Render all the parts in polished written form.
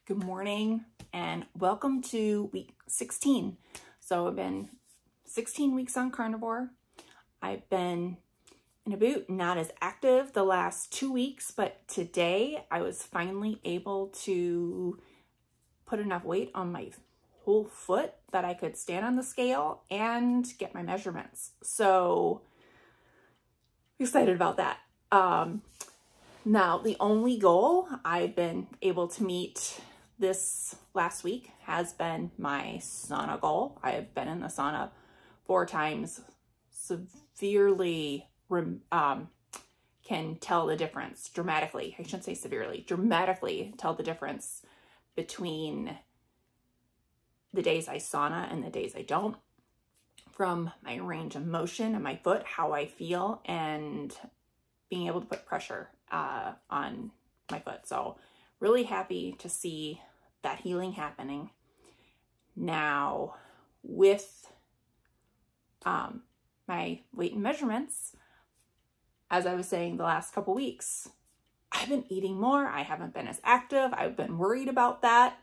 Good morning and welcome to week 16. So I've been 16 weeks on carnivore. I've been in a boot, not as active the last 2 weeks, but today I was finally able to put enough weight on my whole foot that I could stand on the scale and get my measurements. So excited about that. Now the only goal I've been able to meet this last week has been my sauna goal. I have been in the sauna 4 times, severely can tell the difference dramatically. I shouldn't say severely, dramatically tell the difference between the days I sauna and the days I don't, from my range of motion in my foot, how I feel, and being able to put pressure on my foot. So really happy to see that healing happening. Now with my weight and measurements, as I was saying the last couple weeks, I've been eating more. I haven't been as active. I've been worried about that.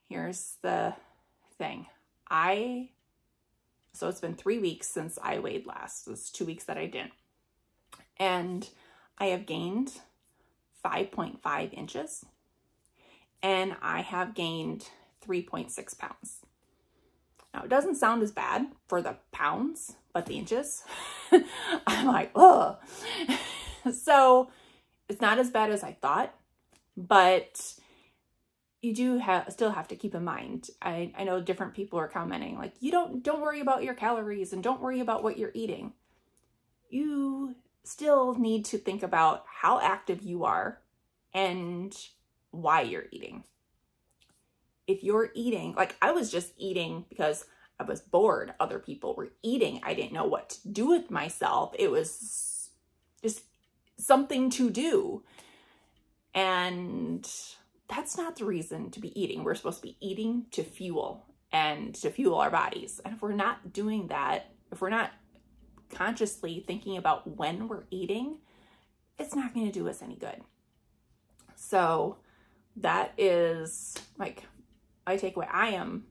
Here's the thing. So it's been 3 weeks since I weighed last. It was 2 weeks that I didn't. And I have gained 5.5 inches and I have gained 3.6 pounds. Now, it doesn't sound as bad for the pounds, but the inches, I'm like, oh. So it's not as bad as I thought, but you do still have to keep in mind. I know different people are commenting like, you don't worry about your calories and don't worry about what you're eating. You still need to think about how active you are and why you're eating. If you're eating, like I was just eating because I was bored, other people were eating, I didn't know what to do with myself. It was just something to do. And that's not the reason to be eating. We're supposed to be eating to fuel and to fuel our bodies. And if we're not doing that, if we're not consciously thinking about when we're eating, it's not going to do us any good. So that is like my takeaway. I'm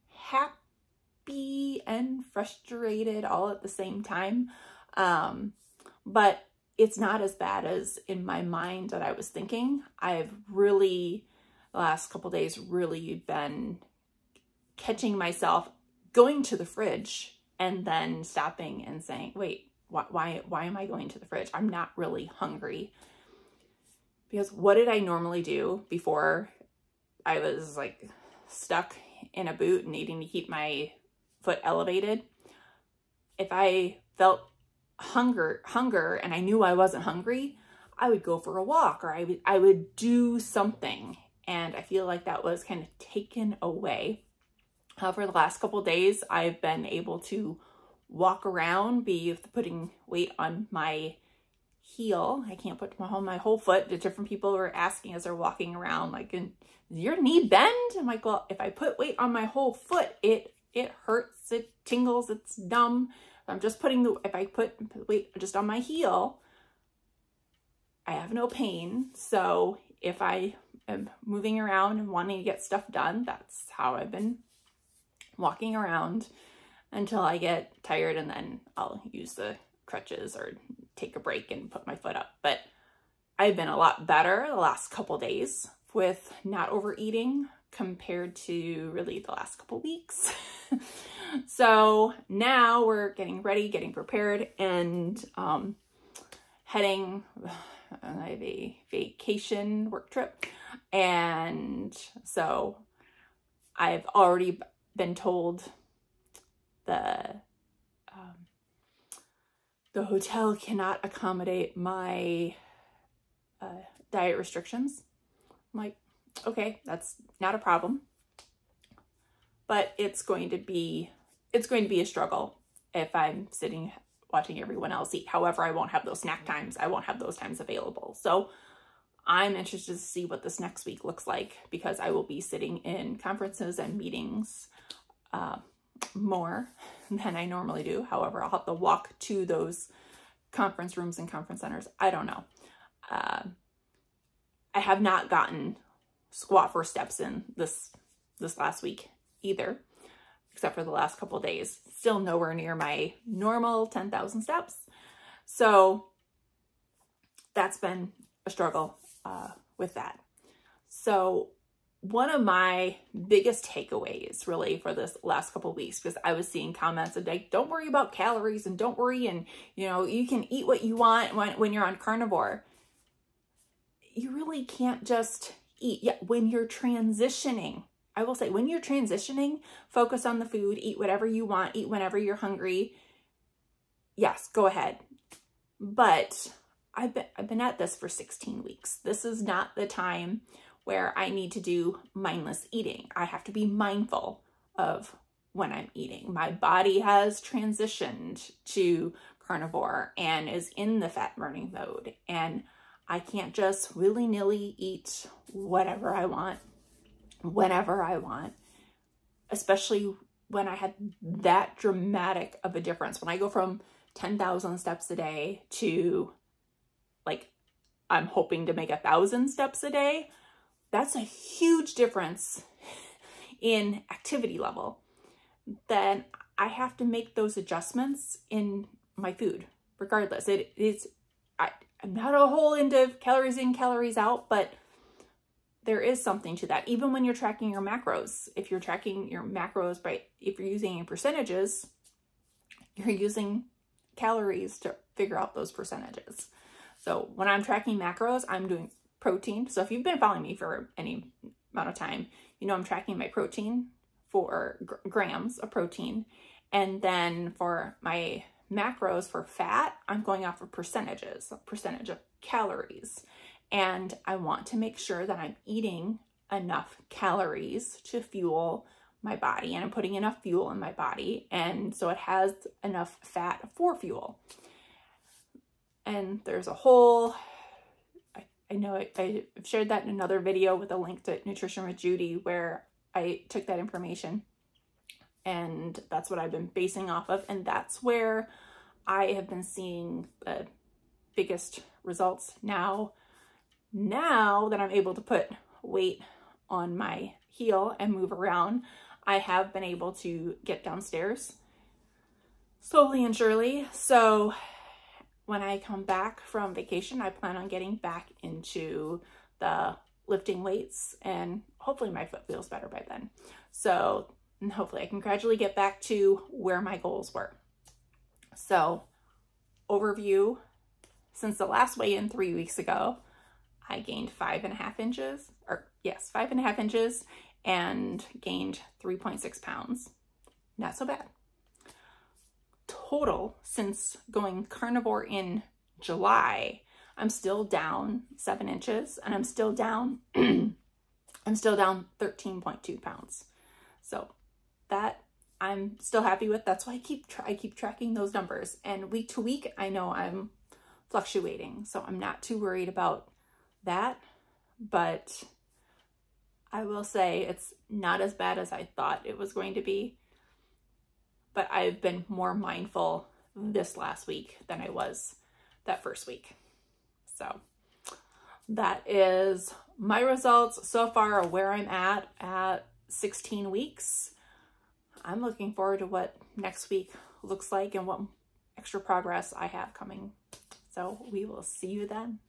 happy and frustrated all at the same time. But it's not as bad as in my mind that I was thinking. I've really, the last couple days, really been catching myself going to the fridge and then stopping and saying, wait, why am I going to the fridge? I'm not really hungry. Because what did I normally do before I was like stuck in a boot and needing to keep my foot elevated? If I felt hunger and I knew I wasn't hungry, I would go for a walk or I would do something. And I feel like that was kind of taken away. For the last couple of days, I've been able to walk around, be putting weight on my heel. I can't put my whole foot. The different people were asking as they're walking around, like, is your knee bend? I'm like, well, if I put weight on my whole foot, it hurts, it tingles, it's numb. I'm just if I put weight just on my heel, I have no pain. So if I am moving around and wanting to get stuff done, that's how I've been walking around until I get tired, and then I'll use the crutches or take a break and put my foot up. But I've been a lot better the last couple days with not overeating compared to really the last couple weeks. So now we're getting ready, getting prepared, and heading. I have a vacation work trip, and so I've already been told the hotel cannot accommodate my diet restrictions. I'm like, okay, that's not a problem, but it's going to be a struggle if I'm sitting watching everyone else eat. However, I won't have those snack times. I won't have those times available. So I'm interested to see what this next week looks like, because I will be sitting in conferences and meetings more than I normally do. However, I'll have to walk to those conference rooms and conference centers. I don't know. I have not gotten squat for steps in this last week either, except for the last couple of days. Still nowhere near my normal 10,000 steps. So that's been a struggle with that. So one of my biggest takeaways really for this last couple of weeks, because I was seeing comments of like, don't worry about calories and don't worry, and you know, you can eat what you want when you're on carnivore. You really can't just eat. Yeah, when you're transitioning, I will say, when you're transitioning, focus on the food, eat whatever you want, eat whenever you're hungry. Yes, go ahead. But I've been at this for 16 weeks. This is not the time where I need to do mindless eating. I have to be mindful of when I'm eating. My body has transitioned to carnivore and is in the fat burning mode. And I can't just willy-nilly eat whatever I want, whenever I want, especially when I had that dramatic of a difference. When I go from 10,000 steps a day to like, I'm hoping to make 1,000 steps a day, that's a huge difference in activity level. Then I have to make those adjustments in my food, regardless. I'm not a whole into calories in, calories out, but there is something to that. Even when you're tracking your macros, if you're tracking your macros if you're using percentages, you're using calories to figure out those percentages. So when I'm tracking macros, I'm doing protein. So if you've been following me for any amount of time, you know I'm tracking my protein for grams of protein. And then for my macros for fat, I'm going off of percentages, a percentage of calories. And I want to make sure that I'm eating enough calories to fuel my body, and I'm putting enough fuel in my body. And so it has enough fat for fuel. And there's a whole, I know I've shared that in another video with a link to Nutrition with Judy, where I took that information and that's what I've been basing off of. And that's where I have been seeing the biggest results now that I'm able to put weight on my heel and move around. I have been able to get downstairs slowly and surely. So when I come back from vacation, I plan on getting back into the lifting weights, and hopefully my foot feels better by then. So hopefully I can gradually get back to where my goals were. So overview, since the last weigh-in 3 weeks ago, I gained 5.5 inches, 5.5 inches, and gained 3.6 pounds. Not so bad. Total, since going carnivore in July, I'm still down 7 inches, and I'm still down 13.2 pounds. So that I'm still happy with. That's why I keep tracking those numbers, and week to week I know I'm fluctuating, so I'm not too worried about that. But I will say it's not as bad as I thought it was going to be. But I've been more mindful this last week than I was that first week. So that is my results so far, where I'm at 16 weeks. I'm looking forward to what next week looks like and what extra progress I have coming. So we will see you then.